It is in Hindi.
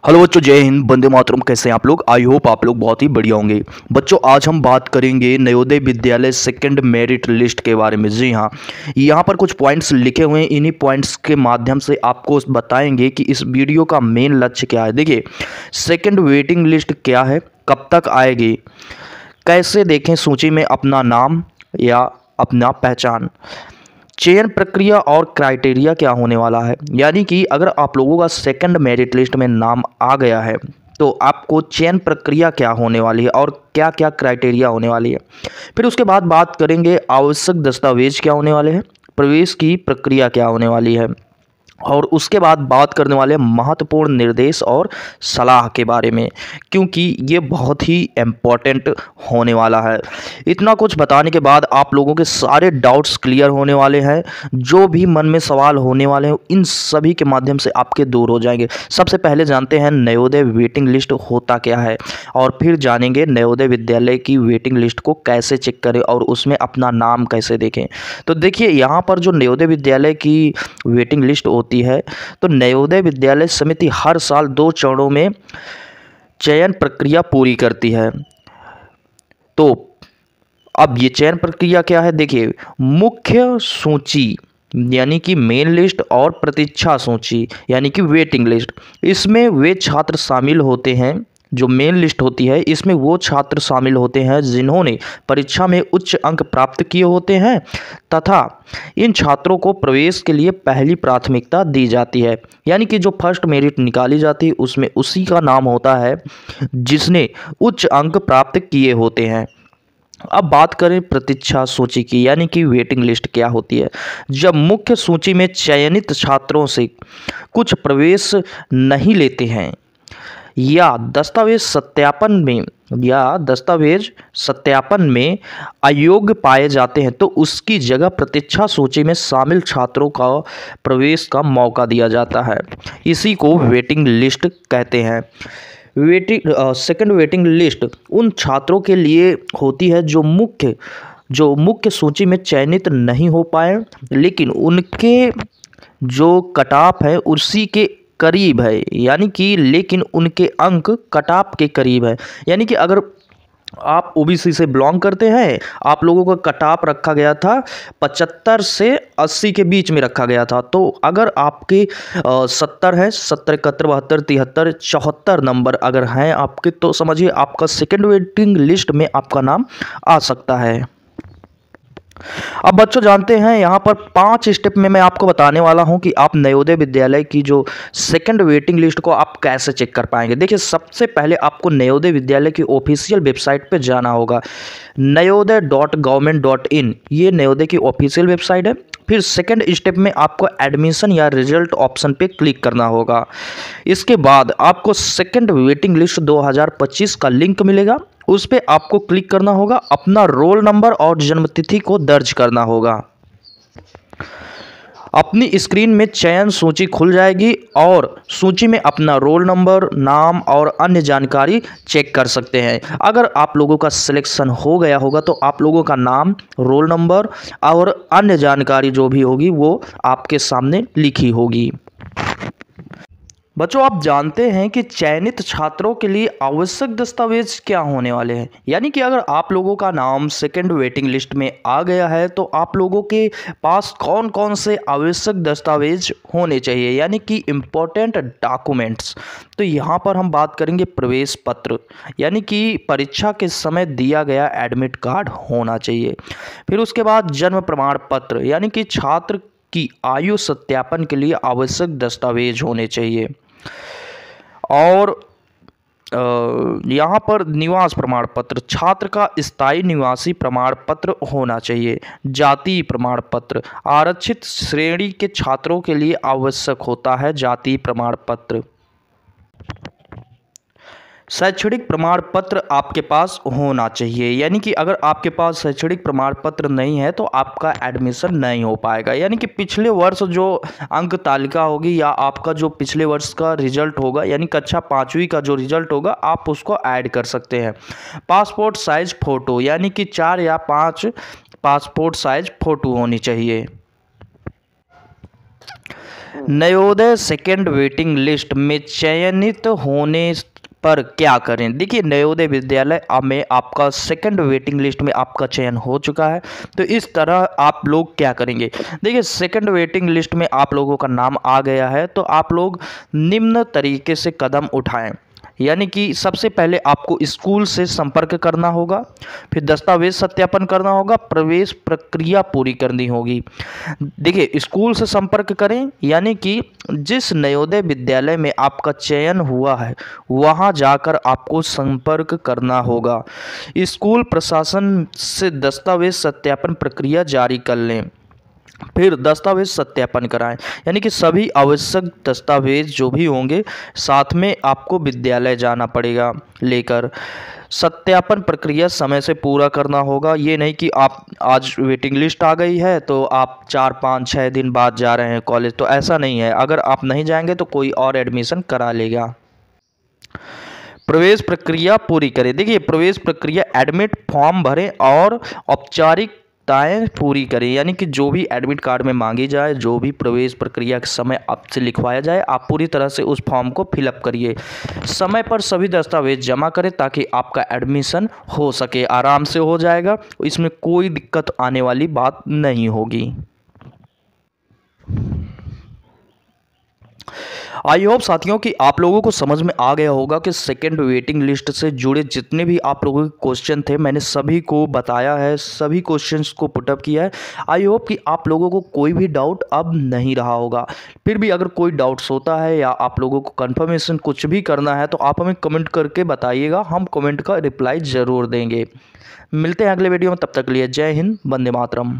हेलो बच्चों, जय हिंद, वंदे मातरम। कैसे हैं आप लोग? आई होप आप लोग बहुत ही बढ़िया होंगे। बच्चों, आज हम बात करेंगे Navodaya Vidyalaya second merit list के बारे में। जी हाँ, यहाँ पर कुछ पॉइंट्स लिखे हुए हैं। इन्हीं पॉइंट्स के माध्यम से आपको बताएंगे कि इस वीडियो का मेन लक्ष्य क्या है। देखिए, सेकंड वेटिंग लिस्ट क्या है, कब तक आएगी, कैसे देखें सूची में अपना नाम या अपना पहचान, चयन प्रक्रिया और क्राइटेरिया क्या होने वाला है। यानी कि अगर आप लोगों का सेकंड मेरिट लिस्ट में नाम आ गया है तो आपको चयन प्रक्रिया क्या होने वाली है और क्या क्या क्राइटेरिया होने वाली है। फिर उसके बाद बात करेंगे आवश्यक दस्तावेज क्या होने वाले हैं, प्रवेश की प्रक्रिया क्या होने वाली है, और उसके बाद बात करने वाले महत्वपूर्ण निर्देश और सलाह के बारे में, क्योंकि ये बहुत ही इम्पोर्टेंट होने वाला है। इतना कुछ बताने के बाद आप लोगों के सारे डाउट्स क्लियर होने वाले हैं। जो भी मन में सवाल होने वाले हैं इन सभी के माध्यम से आपके दूर हो जाएंगे। सबसे पहले जानते हैं नवोदय वेटिंग लिस्ट होता क्या है, और फिर जानेंगे नवोदय विद्यालय की वेटिंग लिस्ट को कैसे चेक करें और उसमें अपना नाम कैसे देखें। तो देखिए, यहाँ पर जो नवोदय विद्यालय की वेटिंग लिस्ट होती है, तो नवोदय विद्यालय समिति हर साल 2 चरणों में चयन प्रक्रिया पूरी करती है। तो अब ये चयन प्रक्रिया क्या है, देखिए, मुख्य सूची यानी कि मेन लिस्ट और प्रतीक्षा सूची यानी कि वेटिंग लिस्ट, इसमें वे छात्र शामिल होते हैं। जो मेन लिस्ट होती है इसमें वो छात्र शामिल होते हैं जिन्होंने परीक्षा में उच्च अंक प्राप्त किए होते हैं, तथा इन छात्रों को प्रवेश के लिए पहली प्राथमिकता दी जाती है। यानी कि जो फर्स्ट मेरिट निकाली जाती है उसमें उसी का नाम होता है जिसने उच्च अंक प्राप्त किए होते हैं। अब बात करें प्रतीक्षा सूची की, यानी कि वेटिंग लिस्ट क्या होती है। जब मुख्य सूची में चयनित छात्रों से कुछ प्रवेश नहीं लेते हैं या दस्तावेज सत्यापन में अयोग्य पाए जाते हैं तो उसकी जगह प्रतीक्षा सूची में शामिल छात्रों का प्रवेश का मौका दिया जाता है। इसी को वेटिंग लिस्ट कहते हैं। सेकंड वेटिंग लिस्ट उन छात्रों के लिए होती है जो मुख्य सूची में चयनित नहीं हो पाए, लेकिन उनके जो कट ऑफ है उसी के करीब है, यानी कि लेकिन उनके अंक कट ऑफ के करीब है। यानी कि अगर आप ओबीसी से बिलोंग करते हैं, आप लोगों का कट ऑफ रखा गया था 75 से 80 के बीच में रखा गया था, तो अगर आपके 70 है, 70, 71, 72, 73, 74 नंबर अगर हैं आपके, तो समझिए आपका सेकंड वेटिंग लिस्ट में आपका नाम आ सकता है। अब बच्चों जानते हैं, यहाँ पर 5 स्टेप में मैं आपको बताने वाला हूँ कि आप नवोदय विद्यालय की जो सेकंड वेटिंग लिस्ट को आप कैसे चेक कर पाएंगे। देखिए, सबसे पहले आपको नवोदय विद्यालय की ऑफिशियल वेबसाइट पे जाना होगा, navodaya.government.in, ये नवोदय की ऑफिशियल वेबसाइट है। फिर सेकंड स्टेप में आपको एडमिशन या रिजल्ट ऑप्शन पे क्लिक करना होगा। इसके बाद आपको सेकंड वेटिंग लिस्ट 2025 का लिंक मिलेगा, उस पर आपको क्लिक करना होगा, अपना रोल नंबर और जन्मतिथि को दर्ज करना होगा। अपनी स्क्रीन में चयन सूची खुल जाएगी और सूची में अपना रोल नंबर, नाम और अन्य जानकारी चेक कर सकते हैं। अगर आप लोगों का सिलेक्शन हो गया होगा तो आप लोगों का नाम, रोल नंबर और अन्य जानकारी जो भी होगी वो आपके सामने लिखी होगी। बच्चों, आप जानते हैं कि चयनित छात्रों के लिए आवश्यक दस्तावेज क्या होने वाले हैं। यानी कि अगर आप लोगों का नाम सेकंड वेटिंग लिस्ट में आ गया है तो आप लोगों के पास कौन कौन से आवश्यक दस्तावेज होने चाहिए, यानी कि इम्पोर्टेंट डॉक्यूमेंट्स। तो यहाँ पर हम बात करेंगे प्रवेश पत्र, यानी कि परीक्षा के समय दिया गया एडमिट कार्ड होना चाहिए। फिर उसके बाद जन्म प्रमाण पत्र, यानी कि छात्र की आयु सत्यापन के लिए आवश्यक दस्तावेज होने चाहिए। और यहाँ पर निवास प्रमाण पत्र, छात्र का स्थायी निवासी प्रमाण पत्र होना चाहिए। जाति प्रमाण पत्र, आरक्षित श्रेणी के छात्रों के लिए आवश्यक होता है जाति प्रमाण पत्र। शैक्षणिक प्रमाण पत्र आपके पास होना चाहिए, यानी कि अगर आपके पास शैक्षणिक प्रमाण पत्र नहीं है तो आपका एडमिशन नहीं हो पाएगा। यानी कि पिछले वर्ष जो अंक तालिका होगी या आपका जो पिछले वर्ष का रिजल्ट होगा, यानी कक्षा 5वीं का जो रिजल्ट होगा, आप उसको ऐड कर सकते हैं। पासपोर्ट साइज फ़ोटो, यानी कि 4 या 5 पासपोर्ट साइज फ़ोटो होनी चाहिए। नवोदय सेकेंड वेटिंग लिस्ट में चयनित होने पर क्या करें। देखिए, नवोदय विद्यालय में आपका सेकंड वेटिंग लिस्ट में आपका चयन हो चुका है, तो इस तरह आप लोग क्या करेंगे। देखिए, सेकंड वेटिंग लिस्ट में आप लोगों का नाम आ गया है, तो आप लोग निम्न तरीके से कदम उठाएं। यानी कि सबसे पहले आपको स्कूल से संपर्क करना होगा, फिर दस्तावेज सत्यापन करना होगा, प्रवेश प्रक्रिया पूरी करनी होगी। देखिए, स्कूल से संपर्क करें, यानी कि जिस नवोदय विद्यालय में आपका चयन हुआ है वहां जाकर आपको संपर्क करना होगा। स्कूल प्रशासन से दस्तावेज सत्यापन प्रक्रिया जारी कर लें, फिर दस्तावेज सत्यापन कराएं। यानी कि सभी आवश्यक दस्तावेज जो भी होंगे साथ में आपको विद्यालय जाना पड़ेगा लेकर। सत्यापन प्रक्रिया समय से पूरा करना होगा। ये नहीं कि आप आज वेटिंग लिस्ट आ गई है तो आप 4, 5, 6 दिन बाद जा रहे हैं कॉलेज, तो ऐसा नहीं है। अगर आप नहीं जाएंगे तो कोई और एडमिशन करा लेगा। प्रवेश प्रक्रिया पूरी करें। देखिए, प्रवेश प्रक्रिया एडमिट फॉर्म भरें और औपचारिकताएं पूरी करें। यानी कि जो भी एडमिट कार्ड में मांगी जाए, जो भी प्रवेश प्रक्रिया के समय आपसे लिखवाया जाए, आप पूरी तरह से उस फॉर्म को फिलअप करिए। समय पर सभी दस्तावेज जमा करें ताकि आपका एडमिशन हो सके, आराम से हो जाएगा, इसमें कोई दिक्कत आने वाली बात नहीं होगी। आई होप साथियों कि आप लोगों को समझ में आ गया होगा कि सेकंड वेटिंग लिस्ट से जुड़े जितने भी आप लोगों के क्वेश्चन थे मैंने सभी को बताया है, सभी क्वेश्चंस को पुटअप किया है। आई होप कि आप लोगों को कोई भी डाउट अब नहीं रहा होगा। फिर भी अगर कोई डाउट्स होता है या आप लोगों को कंफर्मेशन कुछ भी करना है तो आप हमें कमेंट करके बताइएगा, हम कमेंट का रिप्लाई ज़रूर देंगे। मिलते हैं अगले वीडियो में, तब तक के लिए जय हिंद, वंदे मातरम।